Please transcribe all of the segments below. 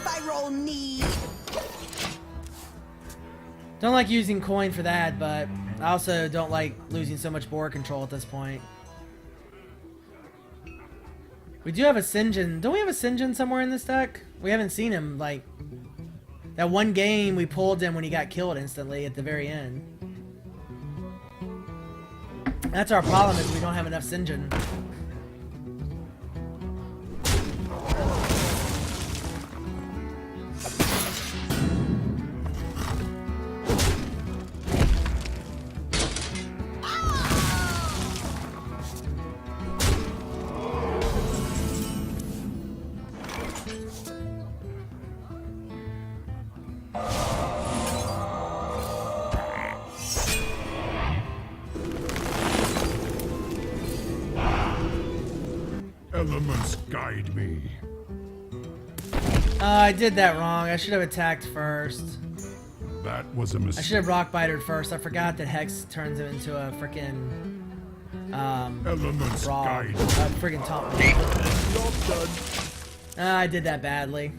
if I roll knee. Don't like using coin for that, but I also don't like losing so much board control at this point. We do have a Sinjin. Don't we have a Sinjin somewhere in this deck? We haven't seen him, like... That one game we pulled him when he got killed instantly at the very end. That's our problem, is we don't have enough Sinjin. Elements guide me. I did that wrong. I should have attacked first. That was a mistake. I should have rock bitered first. I forgot that Hex turns him into a freaking Elements frog. guide. Freaking top. I did that badly.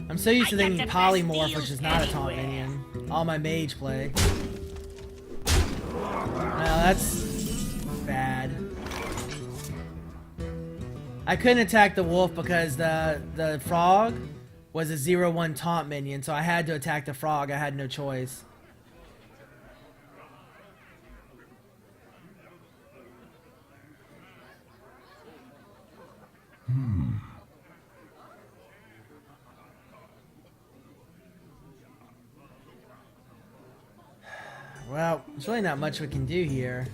I'm so used to thinking polymorph, which is not a taunt minion. All my mage play. No, that's bad. I couldn't attack the wolf because the frog was a 0/1 taunt minion, so I had to attack the frog. I had no choice. Well, there's really not much we can do here.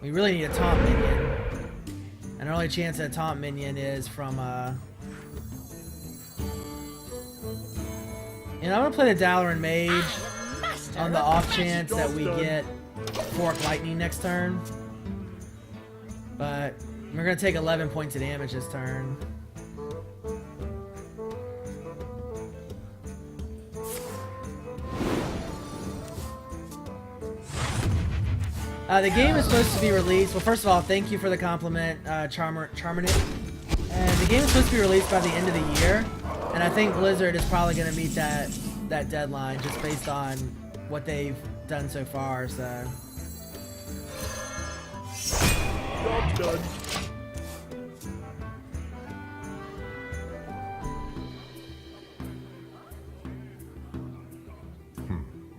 We really need a taunt minion. And our only chance at a taunt minion is from, And I'm gonna play the Dalaran Mage on the off chance that we get Fork Lightning next turn. But we're gonna take 11 points of damage this turn. The game is supposed to be released. Well, first of all, thank you for the compliment, Charminate. And the game is supposed to be released by the end of the year, and I think Blizzard is probably going to meet that deadline just based on what they've done so far. So. Job done.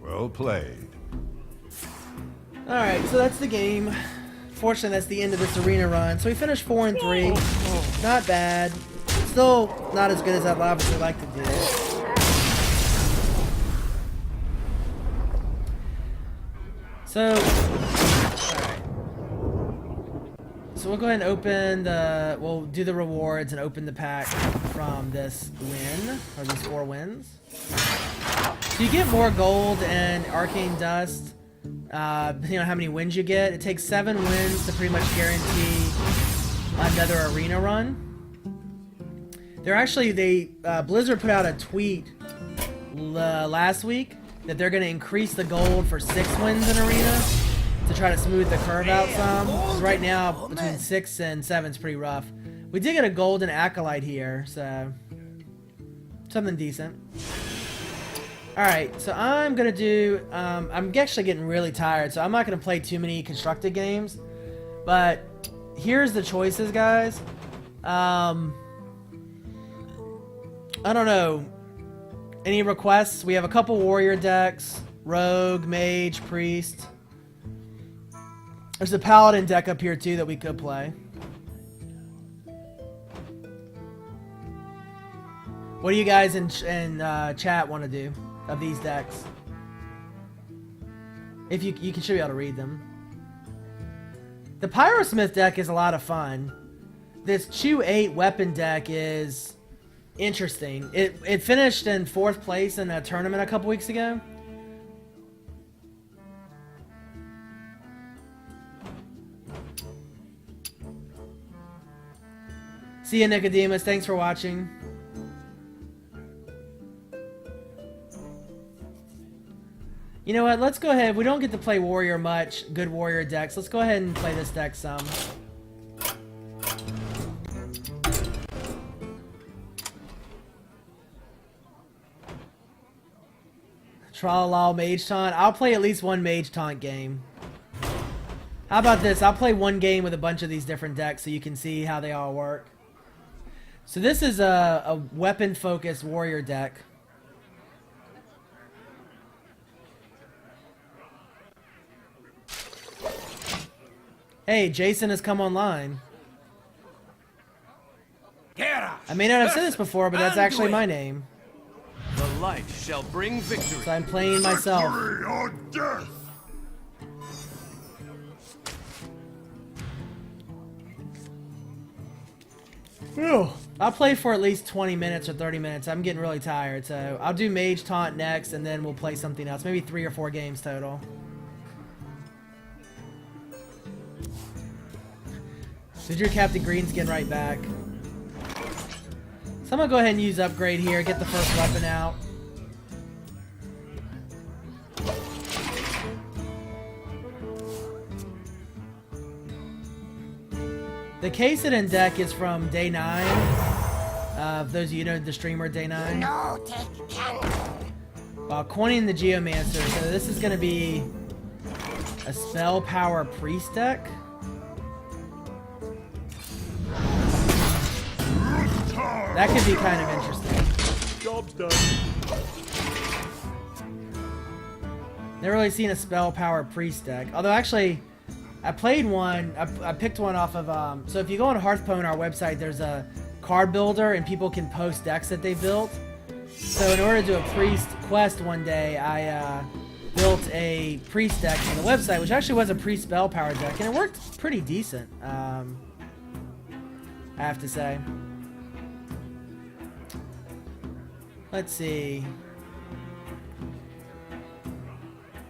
Well played. Alright, so that's the game. Fortunately, that's the end of this arena run. So we finished 4 and 3. Not bad. Still not as good as I'd obviously like to do. So, alright. So we'll go ahead and open the... We'll do the rewards and open the pack from this win, or these 4 wins. So you get more gold and arcane dust. Depending on how many wins you get. It takes 7 wins to pretty much guarantee another arena run. They're actually, Blizzard put out a tweet last week that they're going to increase the gold for 6 wins in arena to try to smooth the curve out some. 'Cause right now, between 6 and 7 is pretty rough. We did get a golden acolyte here, so something decent. Alright, so I'm gonna do, I'm actually getting really tired, so I'm not gonna play too many constructed games, but here's the choices, guys. I don't know, any requests? We have a couple warrior decks, rogue, mage, priest. There's a paladin deck up here too that we could play. What do you guys in chat want to do of these decks? If you should be able to read them. The Pyrosmith deck is a lot of fun. This Chew 8 weapon deck is interesting. It finished in 4th place in a tournament a couple weeks ago. See ya, Nicodemus. Thanks for watching. You know what? Let's go ahead. We don't get to play warrior much. Good warrior decks. Let's go ahead and play this deck some. Tralala Mage Taunt. I'll play at least one Mage Taunt game. How about this? I'll play one game with a bunch of these different decks so you can see how they all work. So this is a weapon-focused warrior deck. Hey, Jason has come online. I may not have said this before, but that's actually my name. The light shall bring victory. So I'm playing myself. Victory or death! Whew. I'll play for at least 20 minutes or 30 minutes. I'm getting really tired, so I'll do Mage Taunt next, and then we'll play something else. Maybe 3 or 4 games total. So drew Captain Greenskin right back. So I'm gonna go ahead and use upgrade here, get the first weapon out. The Kasadin deck is from day 9. Those of you who know the streamer day 9. No, take Captain. While coining the Geomancer. So this is gonna be a spell power priest deck. That could be kind of interesting. Job's done. Never really seen a spell power priest deck. Although actually, I played one. I picked one off of. So if you go on Hearthstone, our website, there's a card builder, and people can post decks that they built. So in order to do a priest quest one day, I built a priest deck on the website, which actually was a priest spell power deck, and it worked pretty decent. I have to say. Let's see.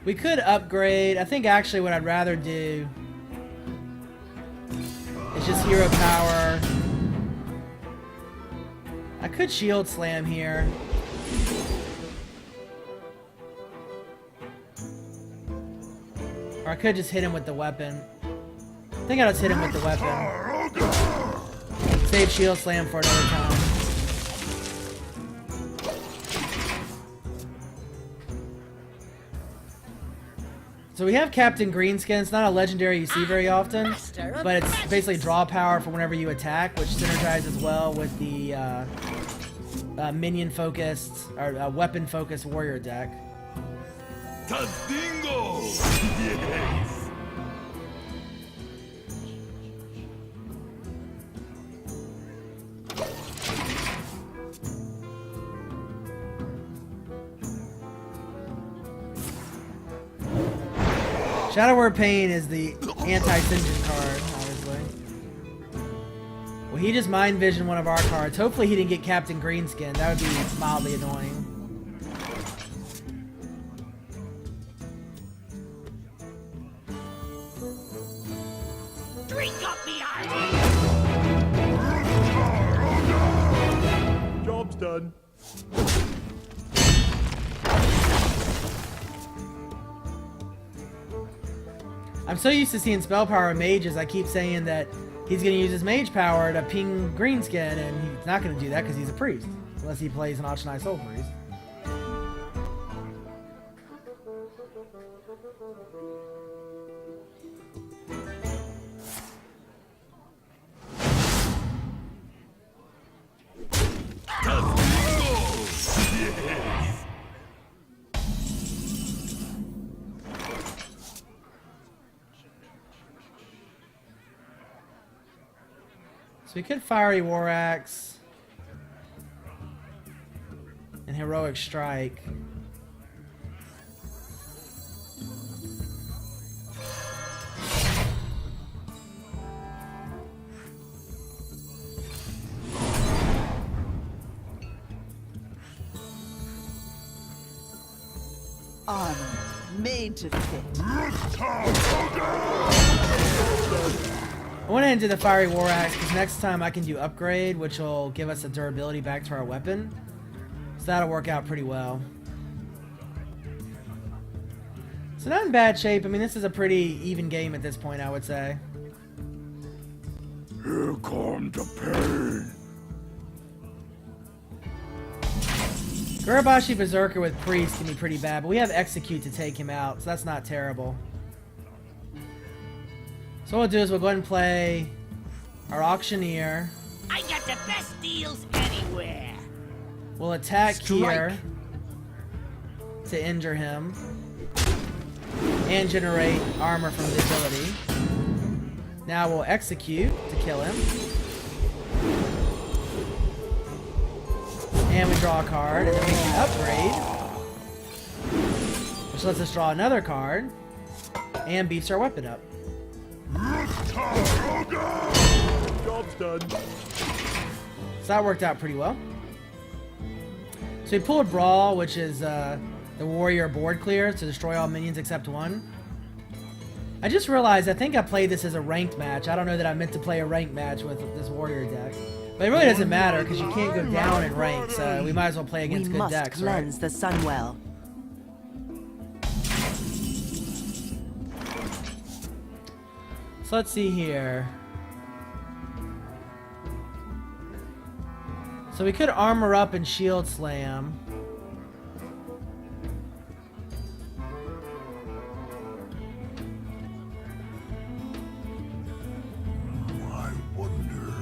We could upgrade. I think actually what I'd rather do is just hero power. I could shield slam here. Or I could just hit him with the weapon. I think I'll just hit him with the weapon. Save shield slam for another time. So we have Captain Greenskin. It's not a legendary you see very often, but it's basically draw power for whenever you attack, which synergizes well with the minion-focused or weapon-focused warrior deck. Tadingo! Yes! Shadow Word Pain is the anti-Sinjin card, obviously. Well, he just mind visioned one of our cards. Hopefully he didn't get Captain Greenskin. That would be mildly annoying. Drink up the ice. Job's done. I'm so used to seeing spell power in mages, I keep saying that he's going to use his mage power to ping Greenskin, and he's not going to do that because he's a priest. Unless he plays an Auctionized Soul Priest. So we could Fiery War Axe and Heroic Strike. Armor made to fit. I went ahead and did the Fiery War Axe because next time I can do Upgrade, which will give us a durability back to our weapon. So that'll work out pretty well. So not in bad shape. I mean, this is a pretty even game at this point, I would say. Here come the pain. Gurabashi Berserker with Priest can be pretty bad, but we have Execute to take him out, so that's not terrible. So what we'll do is we'll go ahead and play our Auctioneer. I got the best deals anywhere. We'll attack Strike. here to injure him and generate armor from the ability. Now we'll execute to kill him. And we draw a card, and then we can upgrade, which lets us draw another card and beefs our weapon up. Job's done. So that worked out pretty well. So we pulled Brawl, which is the warrior board clear to destroy all minions except one. I just realized I think I played this as a ranked match. I don't know that I meant to play a ranked match with this warrior deck. But it really doesn't matter because you can't go down in rank, so we might as well play against We good must decks, right? cleanse the Sunwell. So let's see here. So we could armor up and shield slam. I wonder.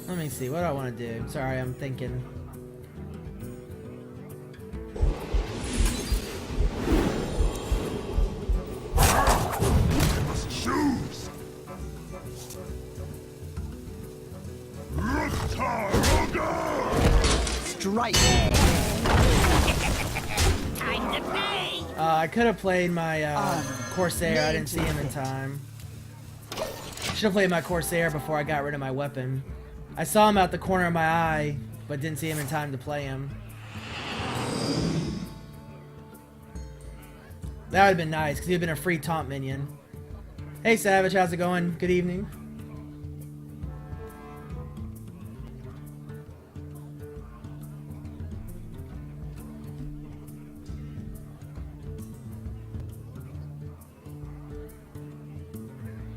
Let me see, what do I want to do? Sorry, I'm thinking. Choose. Strike. Time to pay. I could have played my Corsair. I didn't see him in time. Should have played my Corsair before I got rid of my weapon. I saw him out the corner of my eye, but didn't see him in time to play him. That would have been nice, because he'd have been a free taunt minion. Hey Savage, how's it going? Good evening.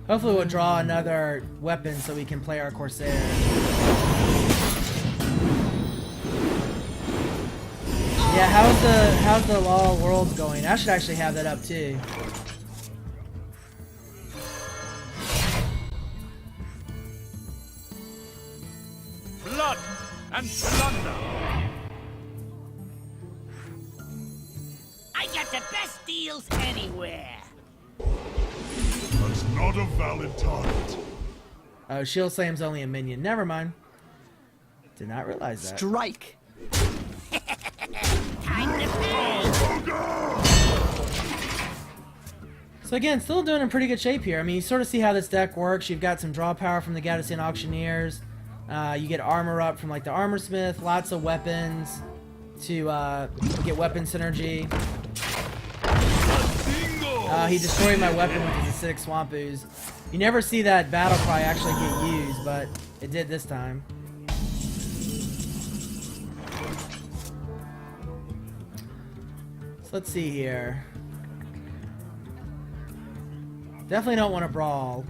Hopefully we'll draw another weapon so we can play our Corsair. Yeah, how's the Law of Worlds going? I should actually have that up too. Blood and plunder. I got the best deals anywhere. That's not a valid target. Oh, Shield Slam's only a minion. Never mind. Did not realize that. Strike. Time to pay. So again, still doing in pretty good shape here. I mean, you sort of see how this deck works. You've got some draw power from the Gadosian Auctioneers. You get armor up from like the Armorsmith. Lots of weapons to get weapon synergy. He destroyed my weapon with his acidic swamp ooze. You never see that battle cry actually get used, but it did this time. So let's see here. Definitely don't want to brawl.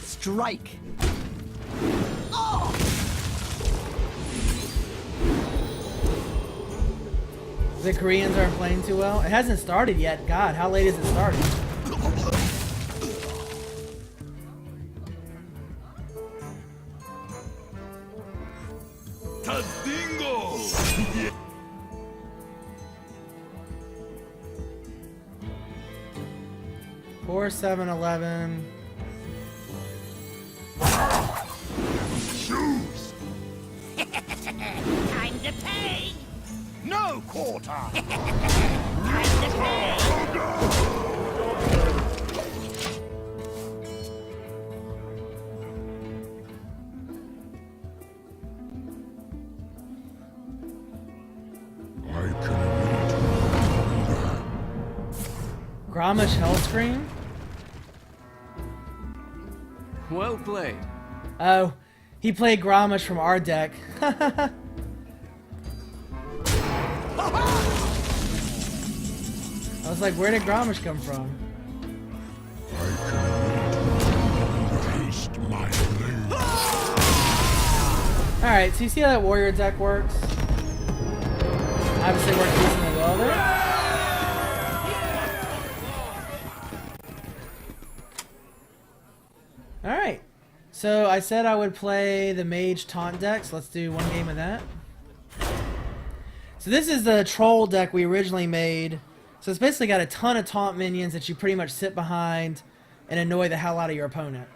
Strike. The Koreans aren't playing too well. It hasn't started yet. God, how late is it starting? a dingo! 4, 7, 11. Shoes! Time to pay! No quarter! Time to pay! I can Grommash Hellscream? Well played. Oh, he played Grommash from our deck. I was like, where did Grommash come from? taste my blade. Alright, so you see how that warrior deck works? Obviously works decently well there. Alright, so I said I would play the Mage taunt deck, so let's do one game of that. So this is the troll deck we originally made. So it's basically got a ton of taunt minions that you pretty much sit behind and annoy the hell out of your opponent.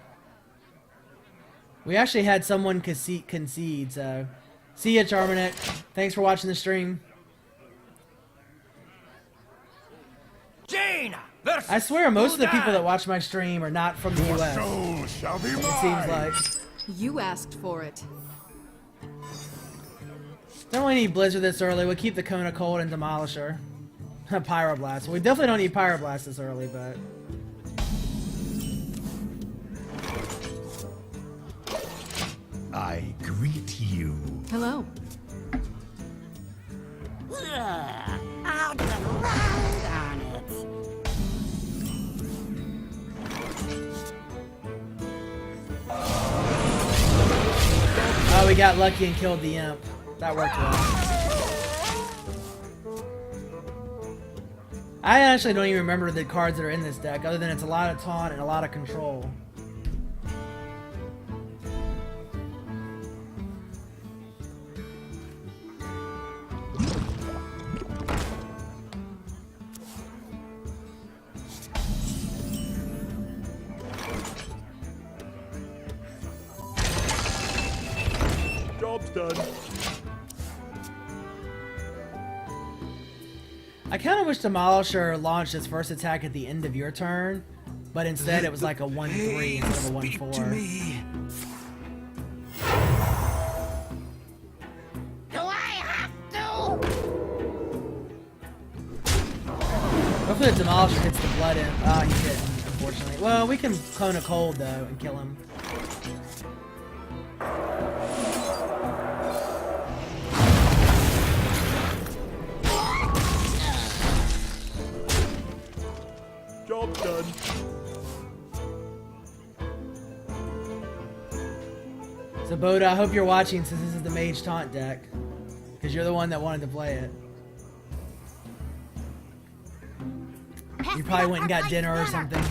We actually had someone concede, so... See ya, Charmanek. Thanks for watching the stream. Jaina I swear most of the people that watch my stream are not from the US. Soul shall be mine. It seems like. You asked for it. Don't really need Blizzard this early. We'll keep the Kona Cold and Demolisher. Pyroblast. Well, we definitely don't need Pyroblast this early, but... I greet you. Hello. Out and round on it. Oh, we got lucky and killed the Imp. That worked well. I actually don't even remember the cards that are in this deck, other than it's a lot of taunt and a lot of control. Job's done. I kind of wish Demolisher launched its first attack at the end of your turn, but instead it was like a 1-3 instead of a 1-4. Do I have to? Hopefully the Demolisher hits the Blood Imp. Ah, he didn't, unfortunately. Well, we can clone a Cold, though, and kill him. Job's done. So, Boda, I hope you're watching since this is the Mage Taunt deck. Because you're the one that wanted to play it. You probably went and got dinner or something.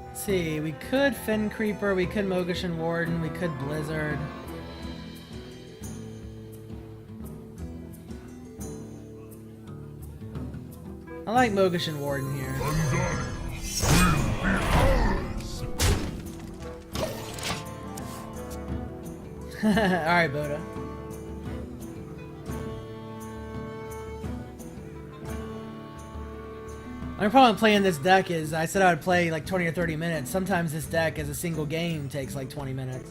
Let's see, we could Fen Creeper, we could Mogashan Warden, we could Blizzard. I like Mogashan Warden here. Alright, Boda. My problem playing this deck is I said I would play like 20 or 30 minutes. Sometimes this deck as a single game takes like 20 minutes.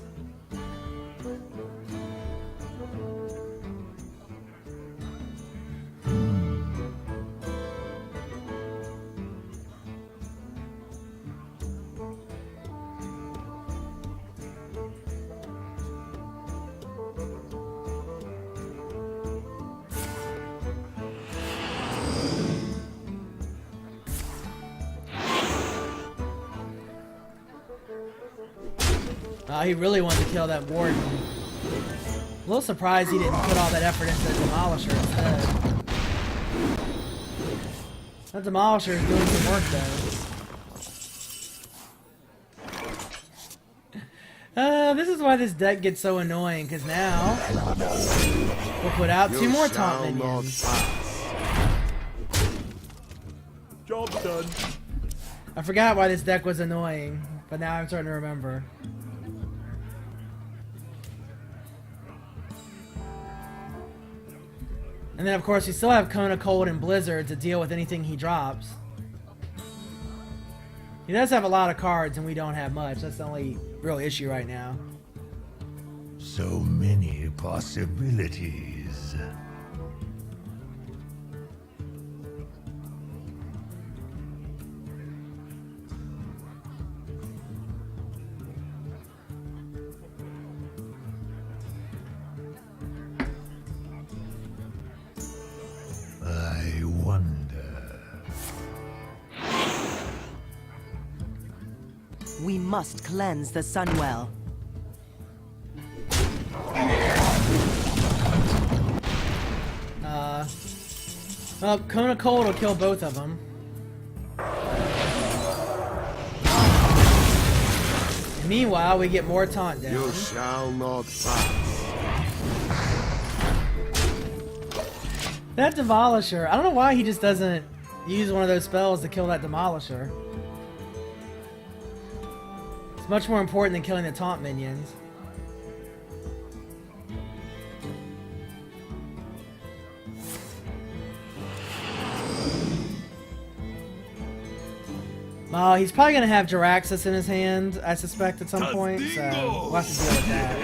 He really wanted to kill that Warden. A little surprised he didn't put all that effort into the Demolisher instead. That Demolisher is doing some work though. This is why this deck gets so annoying, because now we'll put out two more taunt minions. Job's done. I forgot why this deck was annoying, but now I'm starting to remember. And then of course we still have Kona Cold and Blizzard to deal with anything he drops. He does have a lot of cards and we don't have much. That's the only real issue right now. So many possibilities. I wonder. We must cleanse the Sunwell. Well, Kona Cold will kill both of them. And meanwhile, we get more taunt down. You shall not pass. That Demolisher, I don't know why he just doesn't use one of those spells to kill that Demolisher. It's much more important than killing the taunt minions. Oh, he's probably going to have Jiraxis in his hand, I suspect, at some point, so we'll have to deal with that.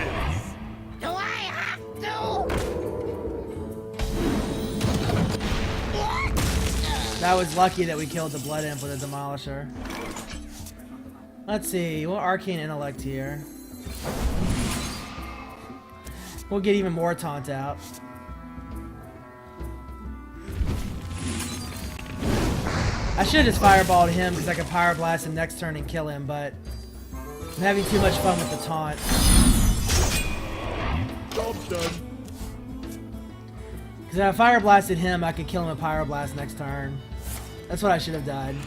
Do I have to? That was lucky that we killed the Blood Imp with a Demolisher. Let's see, we'll Arcane Intellect here. We'll get even more taunt out. I should have just fireballed him because I could Pyroblast him next turn and kill him, but I'm having too much fun with the taunt. Job's done. Because if I Fireblasted him, I could kill him with Pyroblast next turn. That's what I should have done.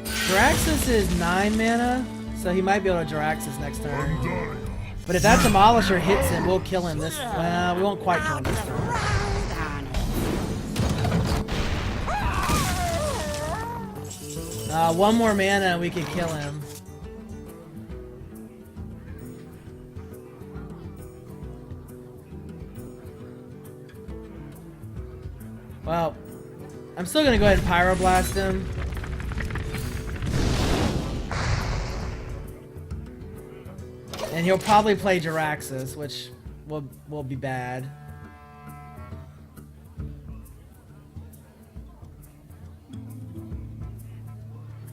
Jiraxis is 9 mana, so he might be able to Jiraxis next turn. But if that Demolisher hits him, we'll kill him this. Well, we won't quite kill him this turn. One more mana and we can kill him. Well, I'm still gonna go ahead and Pyroblast him. And he'll probably play Jiraxis, which will be bad.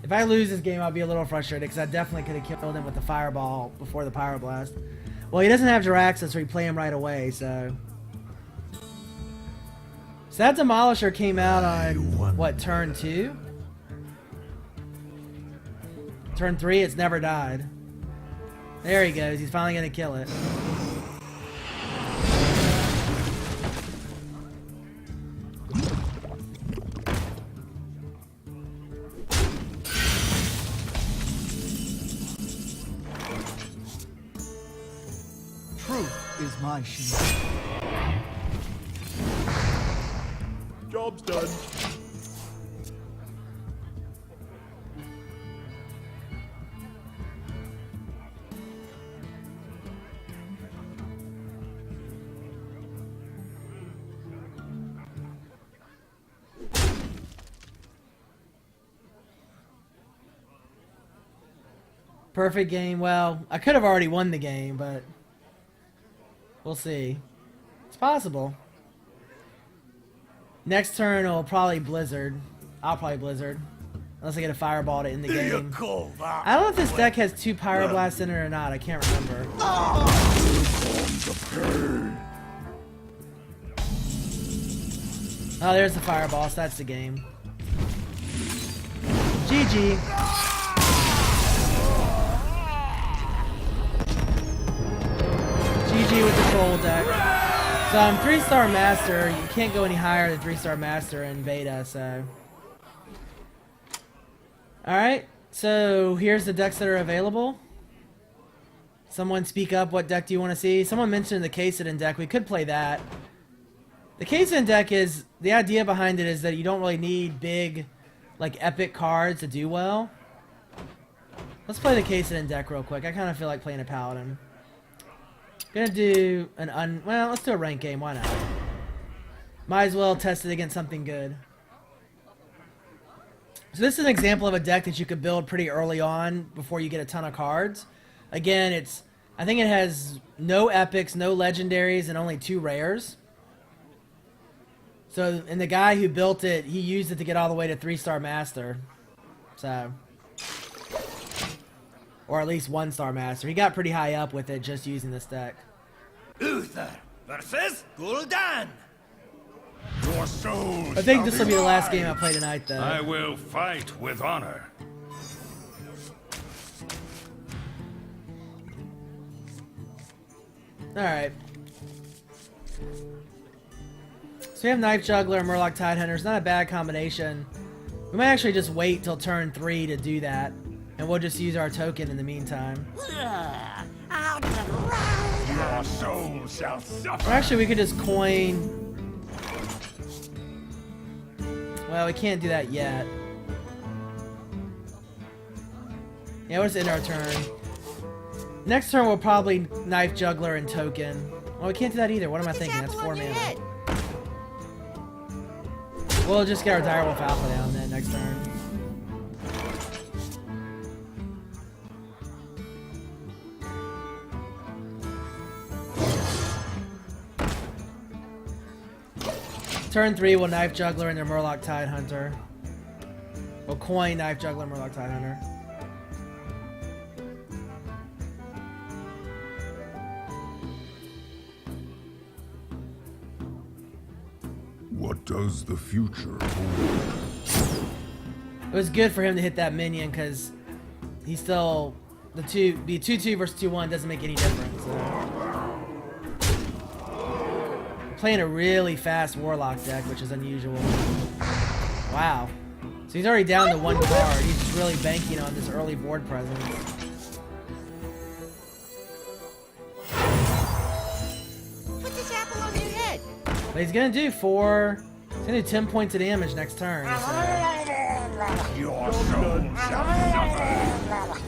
If I lose this game, I'll be a little frustrated because I definitely could have killed him with the Fireball before the Pyroblast. Well, he doesn't have Jiraxis, so we play him right away, so... So that Demolisher came out on, what, turn 2? Turn 3, it's never died. There he goes, he's finally gonna kill it. Truth is my shield. Job's done. Perfect game. Well, I could have already won the game, but we'll see. It's possible. Next turn, I'll probably Blizzard. I'll probably Blizzard. Unless I get a Fireball to end the game. I don't know if this deck has 2 Pyroblasts in it or not. I can't remember. Oh, there's the Fireball, so that's the game. GG. GG GG with the troll deck. So I'm 3-star master. You can't go any higher than 3-star master in beta, so. Alright, so here's the decks that are available. Someone speak up, what deck do you want to see? Someone mentioned the Kasadin deck, we could play that. The Kasadin deck is, the idea behind it is that you don't really need big, like epic cards to do well. Let's play the Kasadin deck real quick, I kind of feel like playing a Paladin. Gonna do an well, let's do a ranked game, why not? Might as well test it against something good. So this is an example of a deck that you could build pretty early on before you get a ton of cards. Again, I think it has no epics, no legendaries, and only 2 rares. So, and the guy who built it, he used it to get all the way to 3-star master. So, or at least 1-star master. He got pretty high up with it just using this deck. Uther versus Gul'dan. Your souls I think this will be the last game I play tonight, though. I will fight with honor. Alright. So we have Knife Juggler and Murloc Tidehunter. It's not a bad combination. We might actually just wait till turn 3 to do that. And we'll just use our token in the meantime. Your soul shall suffer. Or actually, we could just coin... Well, we can't do that yet. Yeah, we'll just end our turn. Next turn, we'll probably Knife Juggler and token. Well, we can't do that either. What am I thinking? That's 4 mana. We'll just get our Direwolf Alpha down then next turn. Turn 3, we'll Knife Juggler and their Murloc Tidehunter. We'll coin Knife Juggler and Murloc Tidehunter. What does the future hold? It was good for him to hit that minion because he's still the 2-2 versus 2-1 doesn't make any difference. Playing a really fast Warlock deck, which is unusual. Wow. So he's already down to 1 card. He's just really banking on this early board presence. Put this apple on your head. But he's gonna do he's gonna do 10 points of damage next turn. So. Your soul shall suffer.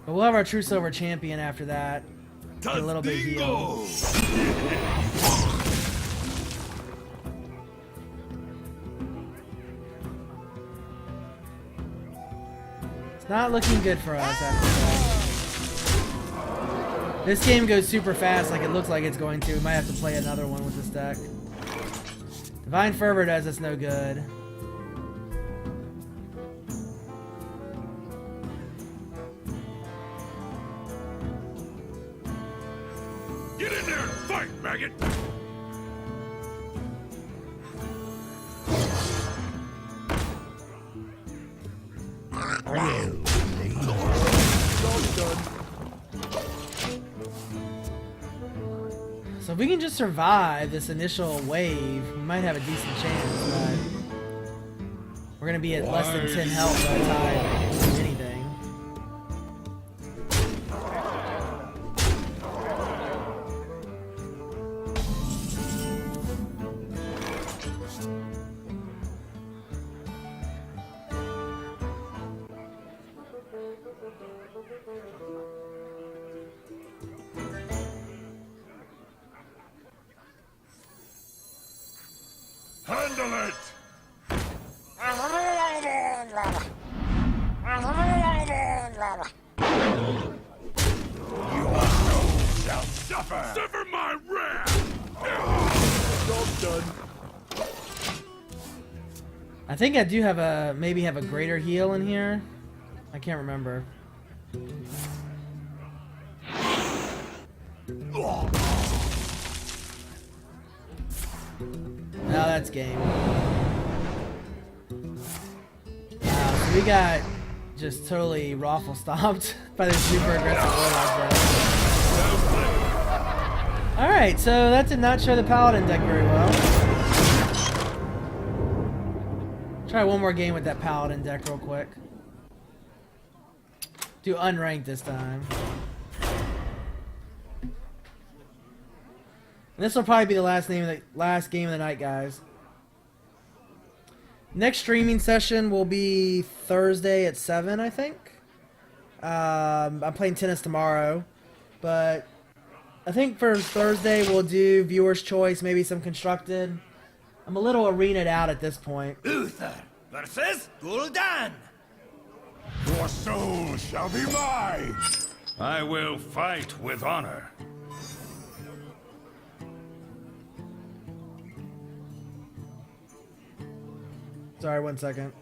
But we'll have our True Silver Champion after that. Get a little bit healed. It's not looking good for us after that. This game goes super fast like it looks like it's going to. We might have to play another one with this deck. Divine Fervor does us no good. Get in there and fight, maggot! So if we can just survive this initial wave, we might have a decent chance, but we're gonna be at less than 10 health by the time we do anything. Handle it! Your soul shall suffer. Sever my wrath! Job's done. I think I do have maybe have a greater heal in here. I can't remember. No, that's game. So we got just totally raffle stomped by the super aggressive warlock deck. Alright, so that did not show the Paladin deck very well. Try one more game with that Paladin deck real quick. Do unranked this time. And this will probably be the last game of the night, guys. Next streaming session will be Thursday at 7, I think. I'm playing tennis tomorrow, but I think for Thursday we'll do viewer's choice, maybe some constructed. I'm a little arena'd out at this point. Uther versus Gul'dan. Your soul shall be mine! I will fight with honor. Sorry, 1 second.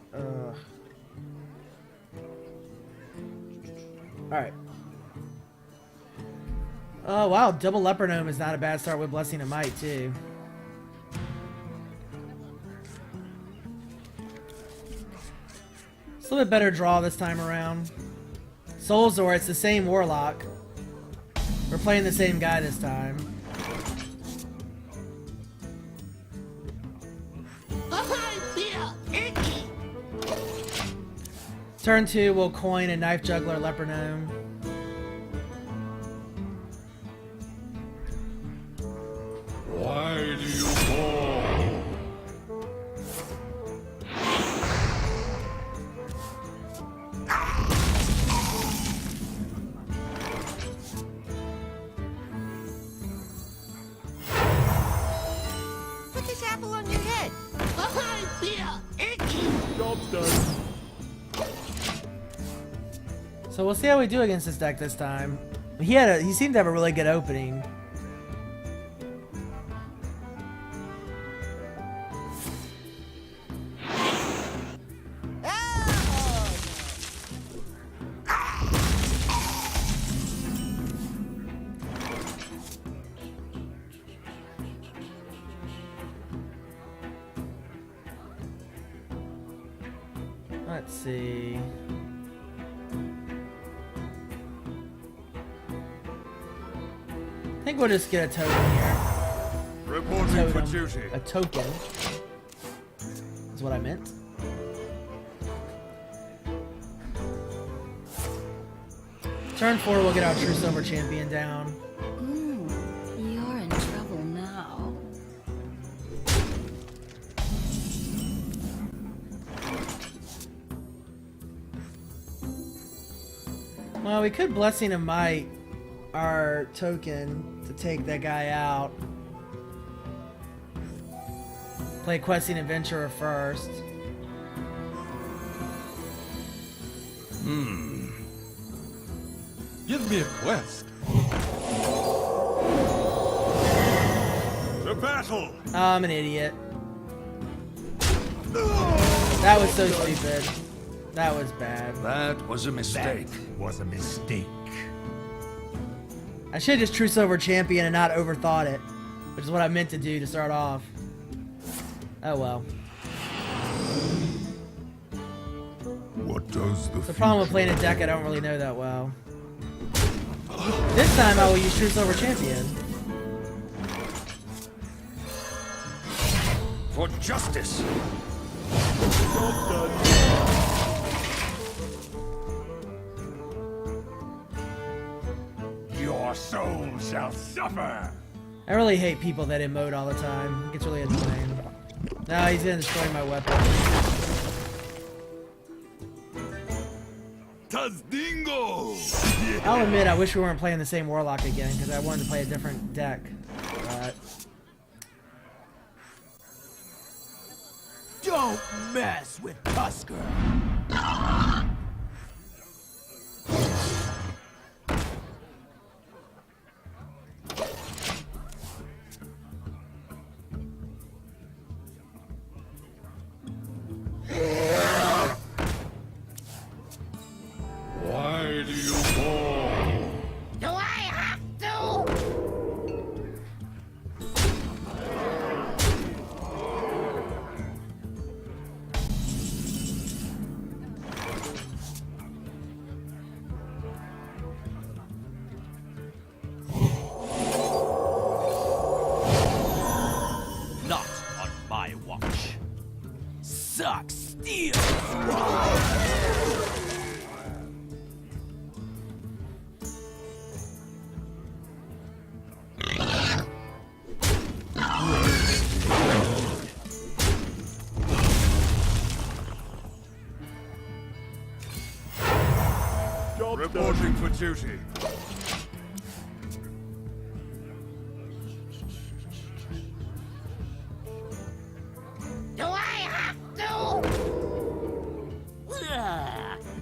Alright. Oh, wow. Double Leper Gnome is not a bad start with Blessing of Might, too. It's a little bit better draw this time around. Soulzor, it's the same Warlock. We're playing the same guy this time. Turn 2, we'll coin a Knife Juggler Leper Gnome. Why do you fall? Put this apple on your head. I feel itchy. Job's done. So we'll see how we do against this deck this time. He seemed to have a really good opening. Let's see. I think we'll just get a token here. Reporting for duty. A token is what I meant. Turn 4, we'll get our True Silver Champion down. Ooh, you're in trouble now. Well, we could Blessing of Might our token to take that guy out. Play Questing Adventurer first. Give me a quest. To battle! I'm an idiot. That was so stupid. That was bad. That was a mistake. Was a mistake. I should have just True Silver Champion and not overthought it, which is what I meant to do to start off. Oh well. What does The problem with playing a deck I don't really know that well. This time I will use True Silver Champion. For justice! Job's done. Your soul shall suffer! I really hate people that emote all the time. It gets really annoying. No, he's gonna destroy my weapon. Tazdingo! I'll admit I wish we weren't playing the same Warlock again, because I wanted to play a different deck. But Don't mess with Tusker. Why do you fall? Do I have to? Reporting for duty. Do I have to?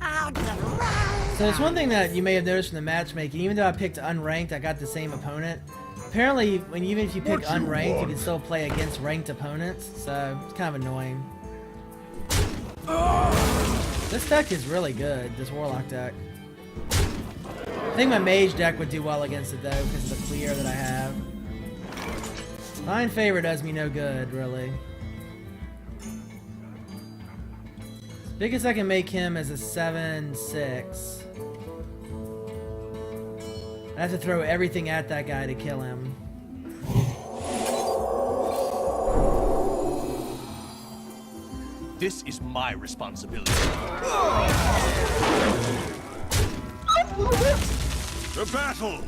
I'll get around. So it's one thing that you may have noticed from the matchmaking. Even though I picked unranked, I got the same opponent. Apparently, even if you pick unranked, you can still play against ranked opponents. So it's kind of annoying. This deck is really good. This Warlock deck. I think my Mage deck would do well against it though, because of the clear that I have. Fine Favor does me no good, really. Biggest I can make him is a 7/6. I have to throw everything at that guy to kill him. This is my responsibility. To battle!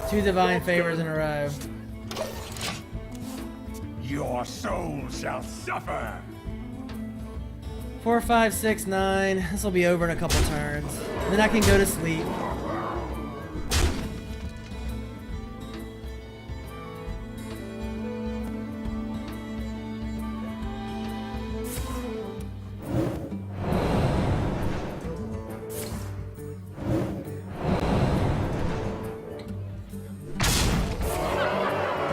Two Divine Favors in a row. Your soul shall suffer. 4, 5, 6, 9. This will be over in a couple turns. Then I can go to sleep.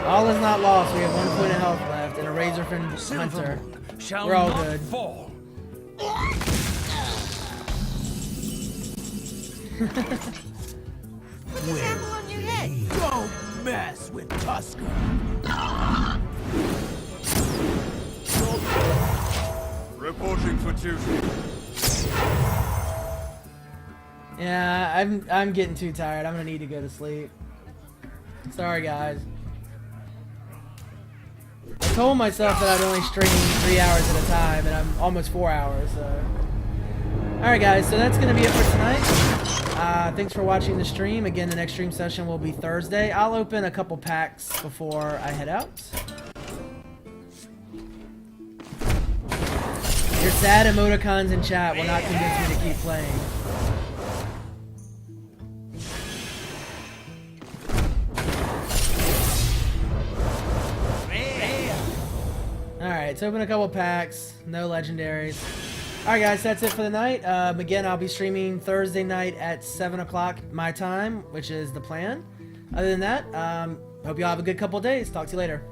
All is not lost. We have 1 point of health left and a Razor from Hunter. Shall We're all not good. fall. Put the handle on your head. Don't mess with Tusker. Reporting for duty. Yeah, I'm getting too tired. I'm gonna need to go to sleep. Sorry, guys. I told myself that I'd only stream 3 hours at a time, and I'm almost 4 hours. So, all right, guys. So that's gonna be it for tonight. Thanks for watching the stream. Again, the next stream session will be Thursday. I'll open a couple packs before I head out. Your sad emoticons in chat will not convince me to keep playing. Alright, let's open a couple packs. No legendaries. Alright guys, that's it for the night. Again, I'll be streaming Thursday night at 7 o'clock my time, which is the plan. Other than that, hope you all have a good couple days. Talk to you later.